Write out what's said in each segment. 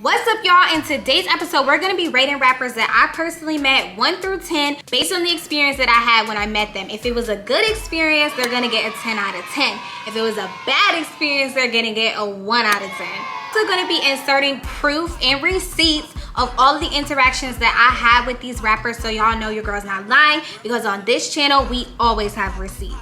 What's up, y'all? In today's episode, we're going to be rating rappers that I personally met 1 through 10 based on the experience that I had when I met them. If it was a good experience, they're going to get a 10 out of 10. If it was a bad experience, they're going to get a 1 out of 10. So going to be inserting proof and receipts of all of the interactions that I had with these rappers, so y'all know your girl's not lying, because on this channel, we always have receipts.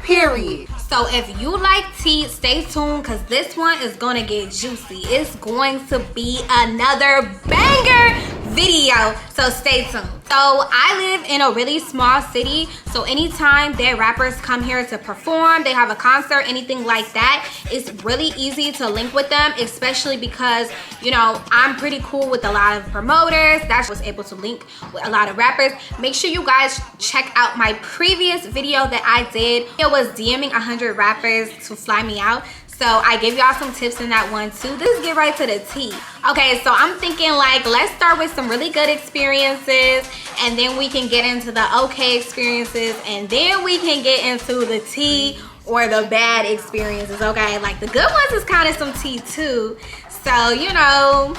Period. So if you like tea, stay tuned, because this one is gonna get juicy. It's going to be another banger video, so stay tuned. So I live in a really small city, so anytime their rappers come here to perform, they have a concert, anything like that, it's really easy to link with them, especially because, you know, I'm pretty cool with a lot of promoters. That's was able to link with a lot of rappers. Make sure you guys check out my previous video that I did. It was DMing 100 rappers to fly me out. So I gave y'all some tips in that one too. Let's get right to the tea. Okay, so I'm thinking like, let's start with some really good experiences, and then we can get into the okay experiences, and then we can get into the tea or the bad experiences, okay? Like the good ones is kind of some tea too. So, you know,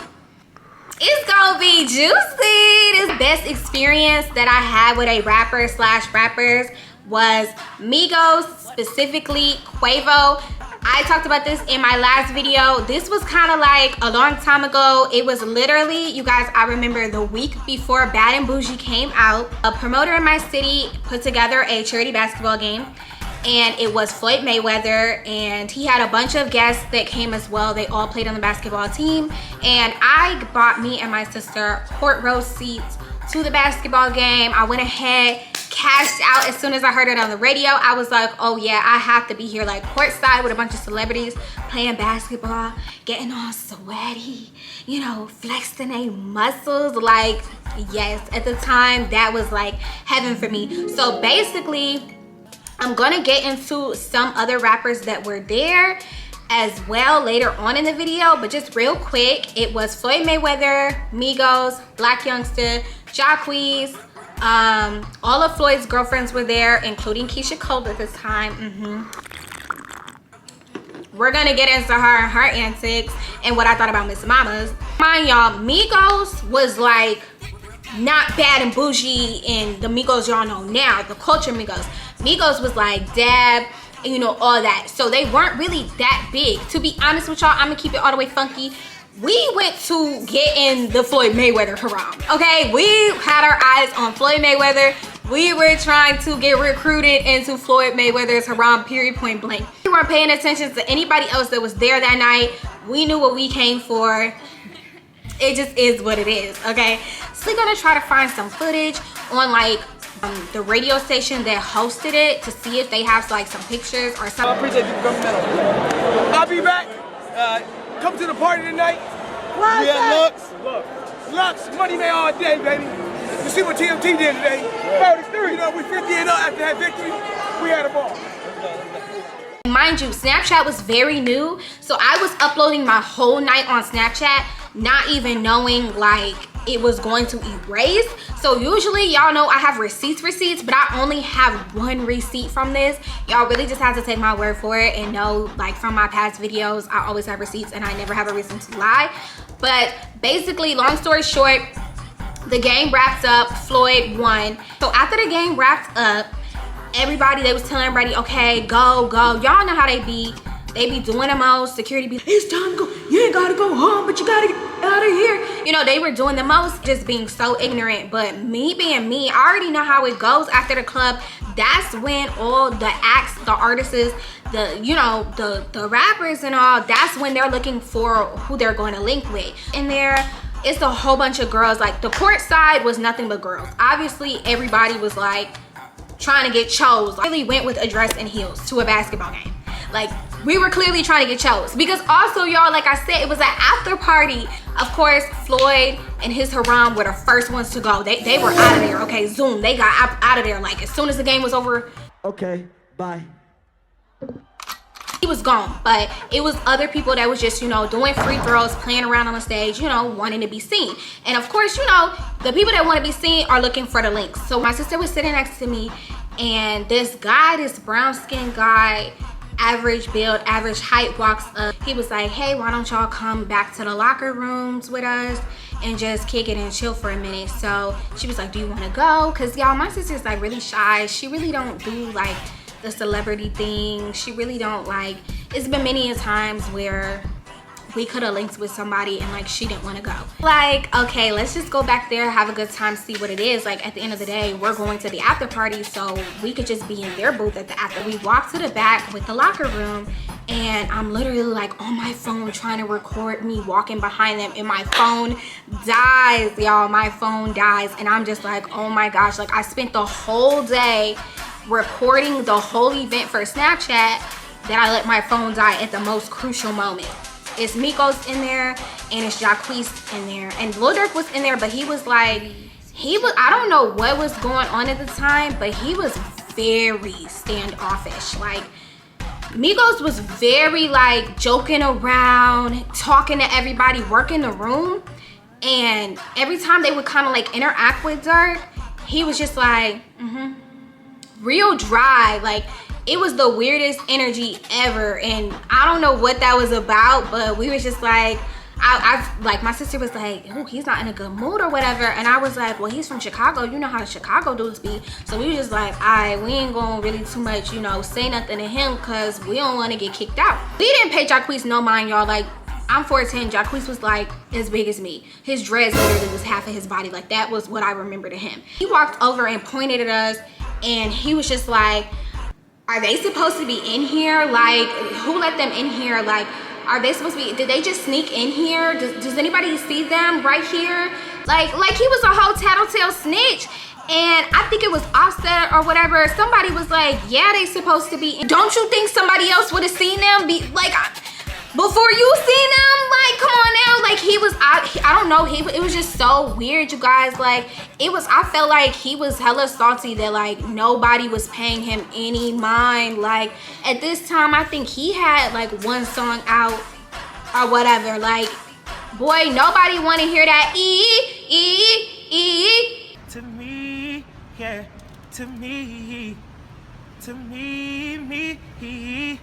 it's gonna be juicy. This best experience that I had with a rapper slash rappers was Migos, specifically Quavo. I talked about this in my last video. This was kind of like a long time ago. It was literally, you guys, I remember the week before Bad and Bougie came out, a promoter in my city put together a charity basketball game, and it was Floyd Mayweather, and he had a bunch of guests that came as well. They all played on the basketball team, and I bought me and my sister court row seats to the basketball game. I went ahead, cashed out as soon as I heard it on the radio. I was like, oh yeah, I have to be here, like courtside with a bunch of celebrities playing basketball, getting all sweaty, you know, flexing their muscles. Like, yes, at the time that was like heaven for me. So basically, I'm gonna get into some other rappers that were there as well later on in the video, but just real quick, it was Floyd Mayweather, Migos, Blac, Youngsta, Jacquees, all of Floyd's girlfriends were there, including Keisha Cole at this time. We're gonna get into her and her antics and what I thought about Miss Mamas. Mind y'all, Migos was like not Bad and Bougie and the Migos y'all know now, the culture Migos. Migos was like Dab, and you know, all that. So they weren't really that big. To be honest with y'all, I'm gonna keep it all the way funky. We went to get in the Floyd Mayweather haram, okay? We had our eyes on Floyd Mayweather. We were trying to get recruited into Floyd Mayweather's haram, period, point blank. We weren't paying attention to anybody else that was there that night. We knew what we came for. It just is what it is, okay? So we're gonna try to find some footage on like the radio station that hosted it to see if they have like some pictures or something. I appreciate you coming out. I'll be back. Come to the party tonight. Yeah, Lux, money man all day, baby. You see what TMT did today? 33. You know, we 50 and up after that victory. We had a ball. Mind you, Snapchat was very new, so I was uploading my whole night on Snapchat, not even knowing like it was going to erase. So usually, y'all know I have receipts, but I only have one receipt from this. Y'all really just have to take my word for it and know, like from my past videos, I always have receipts and I never have a reason to lie. But basically, long story short, the game wrapped up, Floyd won. So after the game wrapped up, everybody, they was telling everybody, okay, go, go. Y'all know how they be. They be doing the most. Security be, it's time to go. You ain't gotta go home, but you gotta get out of here. You know, they were doing the most, just being so ignorant. But me being me, I already know how it goes after the club. That's when all the acts, the artists, the, you know, the rappers and all, that's when they're looking for who they're going to link with. In there, it's a whole bunch of girls. Like the court side was nothing but girls. Obviously, everybody was like trying to get chose. I really went with a dress and heels to a basketball game. Like, we were clearly trying to get chose, because also, y'all, like I said, it was an after party. Of course, Floyd and his haram were the first ones to go. They were out of there, okay? Zoom, they got out of there like as soon as the game was over. Okay, bye. He was gone. But it was other people that was just, you know, doing free throws, playing around on the stage, you know, wanting to be seen. And of course, you know, the people that want to be seen are looking for the links. So my sister was sitting next to me, and this guy, this brown skinned guy, average build, average height, walks up. He was like, hey, why don't y'all come back to the locker rooms with us and just kick it and chill for a minute. So she was like, do you want to go? Because y'all, my sister's like really shy. She really don't do like the celebrity thing. She really don't like, it's been many a times where we could have linked with somebody and like she didn't want to go. Like, okay, let's just go back there, have a good time, see what it is. Like, at the end of the day, we're going to the after party, so we could just be in their booth at the after. We walk to the back with the locker room, and I'm literally like on my phone trying to record me walking behind them, and my phone dies, y'all. My phone dies, and I'm just like, oh my gosh. Like, I spent the whole day recording the whole event for Snapchat that I let my phone die at the most crucial moment. It's Migos in there, and it's Jacquees in there, and Lil Durk was in there, but he was like, I don't know what was going on at the time, but he was very standoffish. Like, Migos was very like joking around, talking to everybody, working the room, and every time they would kind of like interact with Durk, he was just like, real dry. Like, it was the weirdest energy ever, and I don't know what that was about, but we was just like, like, my sister was like, oh, he's not in a good mood or whatever, and I was like, well, he's from Chicago, you know how the Chicago dudes be. So we was just like, alright, we ain't gonna really too much, you know, say nothing to him, because we don't want to get kicked out. We didn't pay Jacquees no mind, y'all. Like, I'm 4'10", Jacquees was like as big as me. His dreads literally was half of his body. Like, that was what I remember to him. He walked over and pointed at us, and he was just like, are they supposed to be in here? Like, who let them in here? Like, are they supposed to be, did they just sneak in here? Does anybody see them right here? Like he was a whole tattletale snitch. And I think it was Offset or whatever. Somebody was like, yeah, they supposed to be in. Don't you think somebody else would have seen them? Before you seen them? Like, come on now. Like, he was, I don't know. It was just so weird, you guys. Like, I felt like he was hella salty that like nobody was paying him any mind. Like, at this time, I think he had like one song out or whatever. Like, boy, nobody want to hear that to me, yeah, to me, me.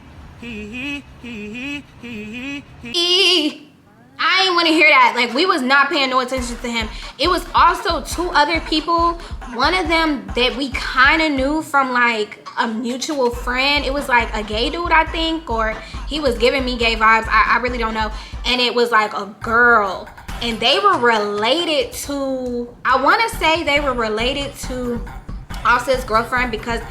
I ain't want to hear that. Like, we was not paying no attention to him. It was also two other people, one of them that we kind of knew from like a mutual friend. It was like a gay dude, I think, or he was giving me gay vibes. I really don't know. And it was like a girl, and they were related to, I want to say they were related to Offset's girlfriend, because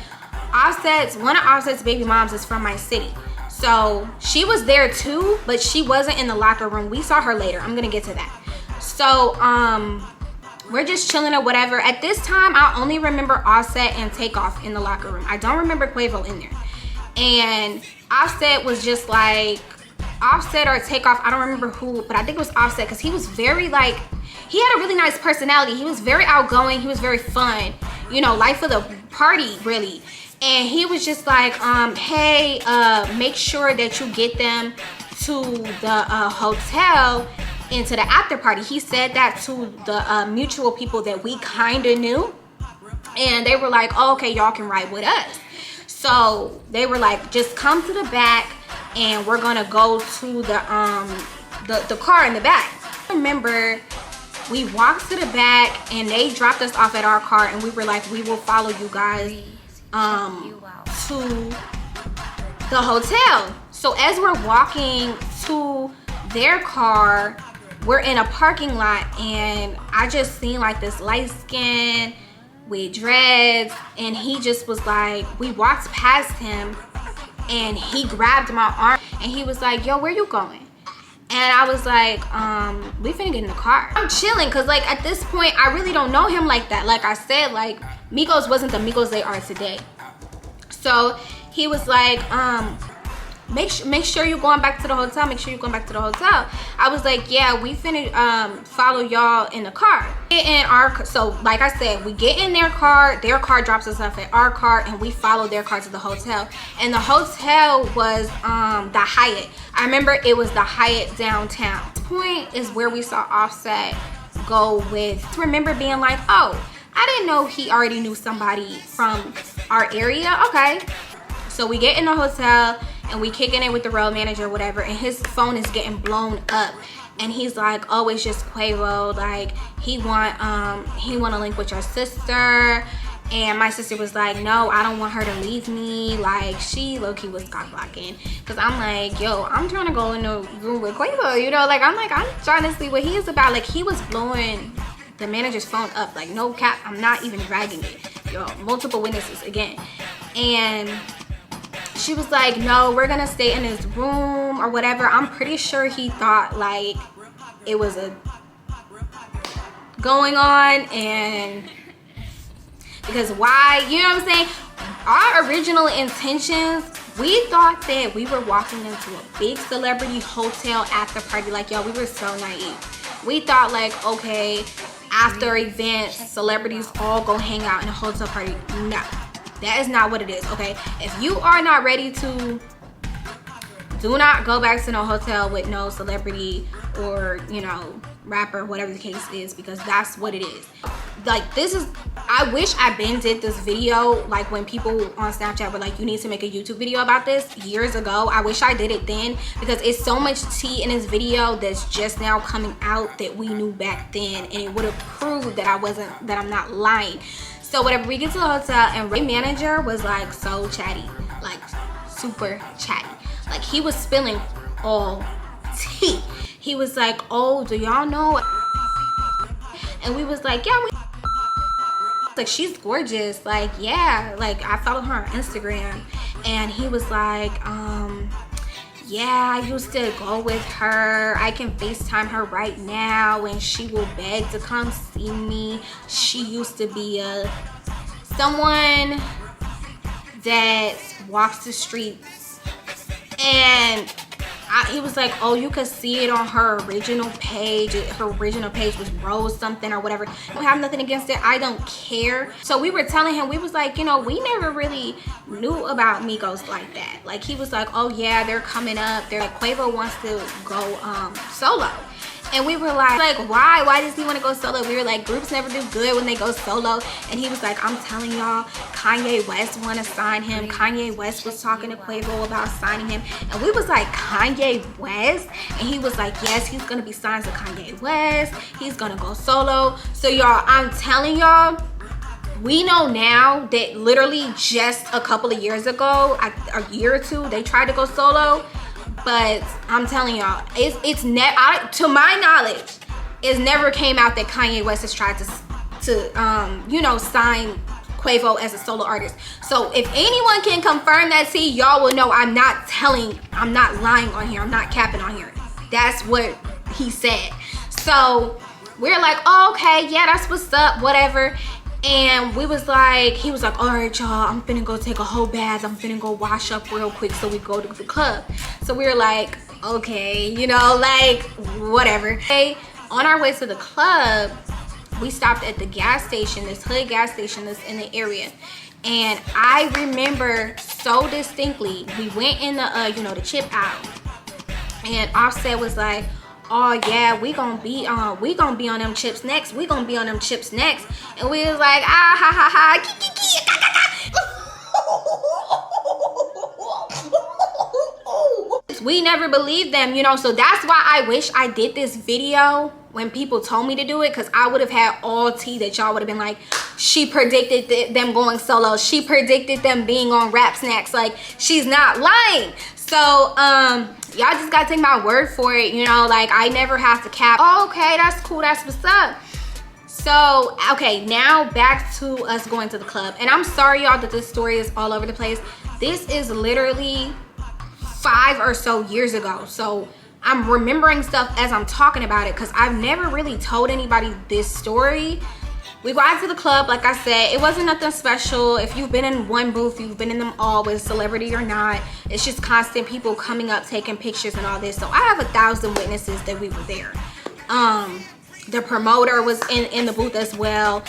one of Offset's baby moms is from my city. So she was there too, but she wasn't in the locker room. We saw her later. I'm gonna get to that. So we're just chilling or whatever. At this time, I only remember Offset and Takeoff in the locker room. I don't remember Quavo in there. And Offset was just like, Offset or Takeoff, I don't remember who, but I think it was Offset, because he was very like, he had a really nice personality. He was very outgoing. He was very fun. You know, life of the party, really. And he was just like, hey, make sure that you get them to the hotel and to the after party. He said that to the mutual people that we kind of knew. And they were like, oh, okay, y'all can ride with us. So they were like, just come to the back and we're gonna go to the car in the back. I remember we walked to the back and they dropped us off at our car, and we were like, we will follow you guys to the hotel. So as we're walking to their car, we're in a parking lot, and I just seen like this light skin with dreads, and he just was like, we walked past him and he grabbed my arm and he was like, yo, where you going? And I was like, we finna get in the car. I'm chilling, cause like at this point I really don't know him like that. Like I said, like Migos wasn't the Migos they are today. So he was like, make sure you're going back to the hotel. Make sure you're going back to the hotel. I was like, yeah, we finna follow y'all in the car. So like I said, we get in their car drops us off at our car, and we follow their car to the hotel. And the hotel was the Hyatt. I remember it was the Hyatt downtown. This point is where we saw Offset go with, I remember being like, oh, I didn't know he already knew somebody from our area. Okay. So we get in the hotel and we kicking it with the road manager or whatever, and his phone is getting blown up. And he's like, oh, it's just Quavo, like he want to link with your sister. And my sister was like, no, I don't want her to leave me. Like, she low-key was cock blocking. Because I'm like, yo, I'm trying to go in the room with Quavo, you know? Like, I'm trying to see what he is about. Like, he was blowing the manager's phone up. Like, no cap, I'm not even dragging it. Yo, multiple witnesses again. And she was like, no, we're going to stay in his room or whatever. I'm pretty sure he thought, like, it was a going on. And because why, you know what I'm saying, our original intentions, we thought that we were walking into a big celebrity hotel after party. Like, yo, we were so naive. We thought like, okay, after events, celebrities all go hang out in a hotel party. No, that is not what it is. Okay, if you are not ready to, do not go back to no hotel with no celebrity or, you know, rapper, whatever the case is, because that's what it is. Like, this is, I wish I been did this video, like when people on Snapchat were like, you need to make a YouTube video about this years ago. I wish I did it then, because it's so much tea in this video that's just now coming out that we knew back then, and it would have proved that I'm not lying. So whatever, we get to the hotel, and Ray manager was like so chatty, like super chatty. Like, he was spilling all tea. He was like, oh, do y'all know? And we was like, yeah, like, she's gorgeous. Like, yeah, like I follow her on Instagram. And he was like, yeah, I used to go with her. I can FaceTime her right now and she will beg to come see me. She used to be someone that walks the streets. And he was like, oh, you could see it on her original page. Her original page was Rose something or whatever. I don't have nothing against it. I don't care. So we were telling him, we was like, you know, we never really knew about Migos like that. Like, he was like, oh yeah, they're coming up. They're like, Quavo wants to go solo. And we were like, why does he want to go solo? We were like, groups never do good when they go solo. And he was like, I'm telling y'all, Kanye West want to sign him. Kanye West was talking to Quavo about signing him. And we was like, Kanye West? And he was like, yes, he's going to be signed to Kanye West. He's going to go solo. So y'all, I'm telling y'all, we know now that literally just a couple of years ago, a year or two, they tried to go solo. But I'm telling y'all, it's never, to my knowledge, it's never came out that Kanye West has tried to you know, sign Quavo as a solo artist. So if anyone can confirm that, see, y'all will know I'm not lying on here. I'm not capping on here. That's what he said. So we're like, oh, okay, yeah, that's what's up, whatever. And we was like, he was like, all right, y'all, I'm finna go take a whole bath. I'm finna go wash up real quick so we go to the club. So we were like, okay, you know, like, whatever. Okay, on our way to the club, we stopped at the gas station, this hood gas station that's in the area. And I remember so distinctly, we went in the, you know, the chip aisle. And Offset was like, oh yeah, we gonna be on them chips next. We gonna be on them chips next. And we was like, ah ha ha ha, we never believed them, you know. So that's why I wish I did this video when people told me to do it, because I would have had all tea that y'all would have been like, she predicted them going solo. She predicted them being on Rap Snacks. Like, she's not lying. So y'all just gotta take my word for it, you know. Like, I never have to cap. Oh, okay, that's cool, that's what's up. So okay, now back to us going to the club. And I'm sorry, y'all, that this story is all over the place. This is literally 5 or so years ago. So I'm remembering stuff as I'm talking about it, because I've never really told anybody this story. We go out to the club, like I said, it wasn't nothing special. If you've been in one booth, you've been in them all, with celebrity or not. It's just constant people coming up, taking pictures and all this. So I have 1,000 witnesses that we were there. The promoter was in the booth as well.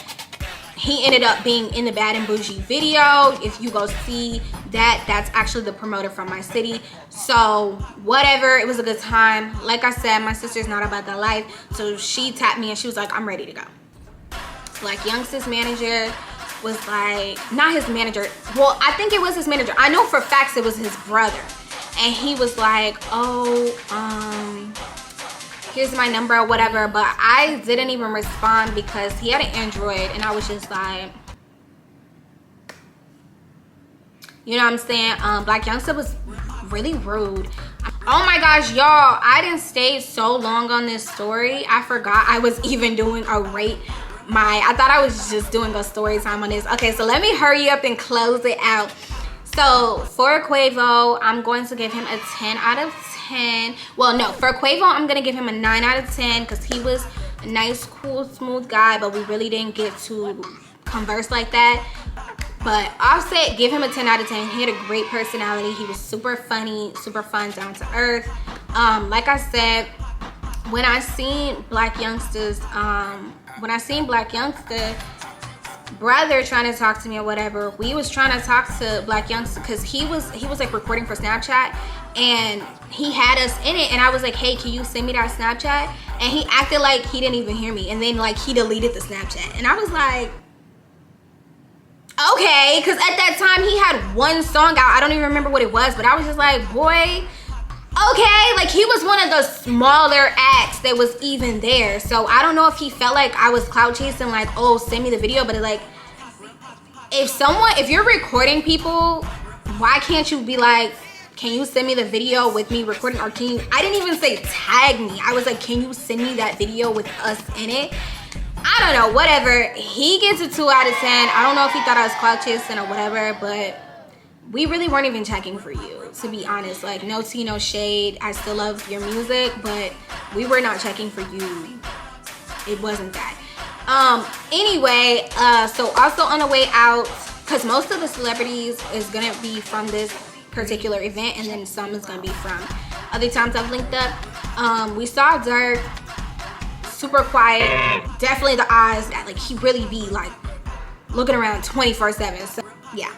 He ended up being in the Bad and Bougie video. If you go see that, that's actually the promoter from my city. So whatever, it was a good time. Like I said, my sister's not about that life. So she tapped me and she was like, I'm ready to go. Like, youngsta's manager was like, not his manager, well, I think it was his manager. I know for facts it was his brother. and he was like, oh, here's my number or whatever, but I didn't even respond because he had an Android, and I was just like, you know what I'm saying? Blac Youngsta was really rude. Oh my gosh, y'all, I didn't stay so long on this story. I forgot I was even doing a rate I thought I was just doing a story time on this. Okay, so let me hurry up and close it out. So for Quavo, I'm going to give him a 10 out of 10. Well, no, for Quavo, I'm going to give him a 9 out of 10 because he was a nice, cool, smooth guy, but we really didn't get to converse like that. But Offset, give him a 10 out of 10. He had a great personality. He was super funny, super fun, down to earth. Like I said, when I seen Blac Youngsta's, brother trying to talk to me or whatever, we was trying to talk to Blac Youngsta because he was like recording for Snapchat, and he had us in it, and I was like, hey, can you send me that Snapchat? And he acted like he didn't even hear me, and then like he deleted the Snapchat, and I was like, okay, because at that time he had one song out. I don't even remember what it was, but I was just like, boy, okay. Like, he was one of the smaller acts that was even there. So I don't know if he felt like I was clout chasing, like, oh, send me the video. But like, if you're recording people, why can't you be like, can you send me the video with me recording? Or can you, I didn't even say tag me. I was like, can you send me that video with us in it? I don't know, whatever. He gets a 2 out of 10. I don't know if he thought I was clout chasing or whatever, but we really weren't even checking for you, to be honest. Like, no tea, no shade. I still love your music, but we were not checking for you. It wasn't that. Anyway, so also on the way out, because most of the celebrities is gonna be from this particular event, and then some is gonna be from other times I've linked up. We saw Durk, super quiet. Definitely the eyes that like he really be like looking around 24/7. So yeah,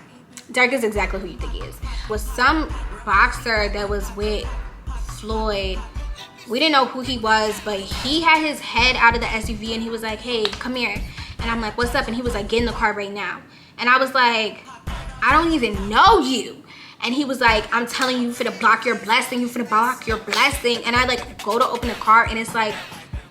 Durk is exactly who you think he is. Was some boxer that was with Floyd. We didn't know who he was, but he had his head out of the SUV and he was like, hey, come here. And I'm like, what's up? And he was like, get in the car right now. And I was like, I don't even know you. And he was like, I'm telling you, finna block your blessing. You finna block your blessing. And I like go to open the car and it's like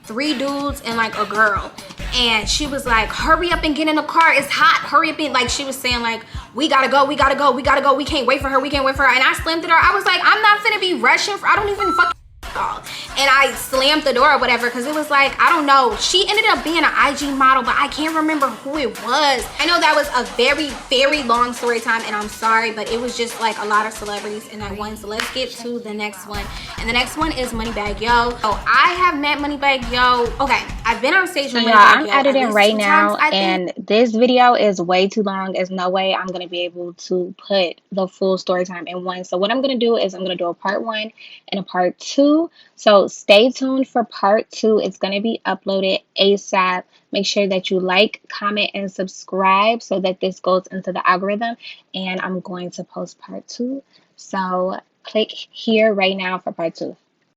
3 dudes and like a girl. And she was like, hurry up and get in the car. It's hot. Hurry up and like she was saying like, we gotta go, we gotta go, we gotta go. We can't wait for her. We can't wait for her. And I slammed the door. I was like, I'm not finna be rushing for, I don't even fucking. And I slammed the door or whatever because it was like, I don't know, she ended up being an IG model, but I can't remember who it was. I know that was a very, very long story time, and I'm sorry, but it was just like a lot of celebrities in that one. So let's get to the next one, and the next one is Moneybagg Yo. So I have met Moneybagg Yo. Okay, I've been on stage with Moneybagg Yo. I'm editing right now, and this video is way too long. There's no way I'm gonna be able to put the full story time in one. So what I'm gonna do is I'm gonna do a part 1 and a part 2. So stay tuned for part 2. It's going to be uploaded ASAP. Make sure that you like, comment, and subscribe so that this goes into the algorithm. And I'm going to post part 2. So click here right now for part 2.